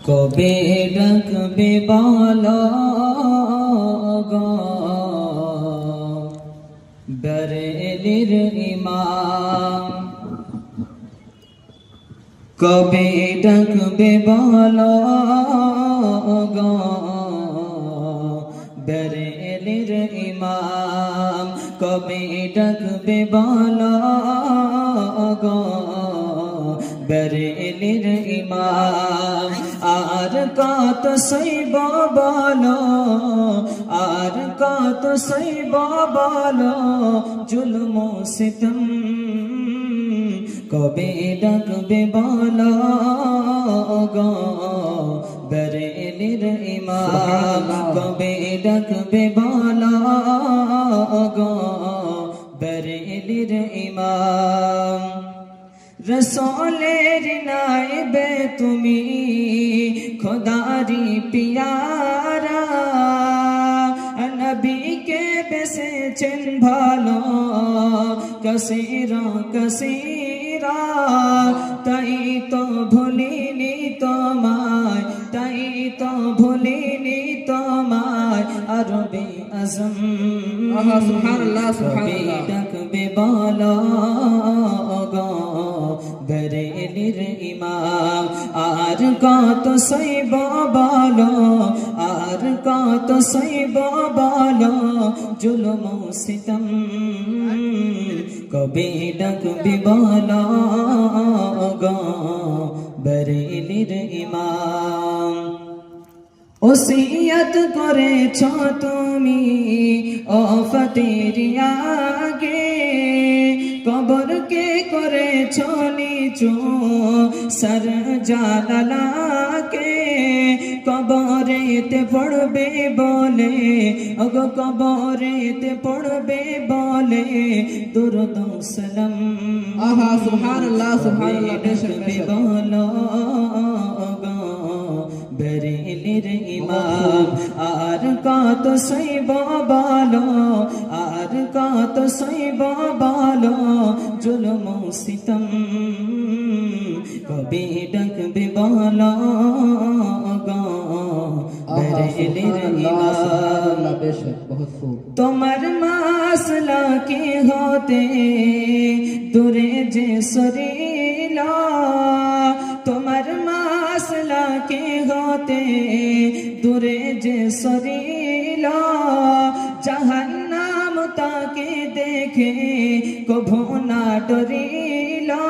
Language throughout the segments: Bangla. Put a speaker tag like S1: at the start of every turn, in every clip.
S1: কবে ডাকবে বলো গো বেরেলির ইমাম, কবে ডাকবে বলো গো বেরেলির ইমাম, কবে ডাকবে বলো গো বেরেলির ইমাম। আর কত সইব বলো, আর কত সইব বলো জুলম সিতম, কবে ডাকবে বলো গো বেরেলির ইমাম, কবে ডাকবে বলো গো বেরেলির ইমাম। রসূলের নাইবে তুমি খোদারি পিয়ারা, নবীকে বেসেছেন ভালো কসিরা কসিরা, তাই তো ভুলিনি তোমায়, তাই তো ভুলিনি তোমায় আরবে আজম।
S2: সুবহানাল্লাহ সুবহানাল্লাহ।
S1: ডাকবে বলো গো বেরেলির ইমাম, আর কত সইব বলো, আর কত সইব বলো জুলম সিতম, কবে ডাকবে বলো গো বেরেলির ইমাম। ওসিয়ত করেছ তুমি ওফতের আগে, কবরকে করেছ নিচু সর জালালাকে, কবরেতে পড়বে বলে ওগো কবরেতে পড়বে বলে দুরূদ সালাম।
S2: আহা সুবহানাল্লাহ সুবহানাল্লাহ।
S1: ডাকবে বলো গো বেরেলির ইমাম, আর কত সইব বলো, আর কত সইব বলো জুলম সিতম, কবে ডাকবে বলো গো বেরেলির ইমাম। তোমার মাসলা কি হতে দূরে যে সরিলা, তোমার মাসলা কি হতে দূরে যে সরিলা, জাহান্নাম তাকে দেখে কভু না ডরিলা,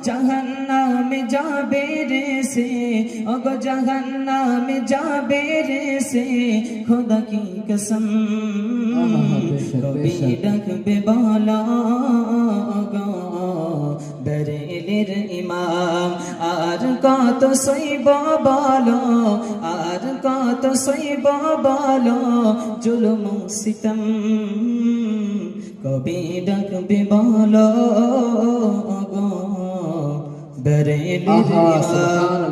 S1: জাহান্নামে যাবে রে সে ওগো জাহান্নামে যাবে রে সে খোদা কি কসম, কবে ডাকবে বলো গো বেরেলির ইমাম, আর কত সইব বলো, আর কত সইব বলো জুলম সিতম, কবে ডাকবে বলো গো বেরেলির ইমাম।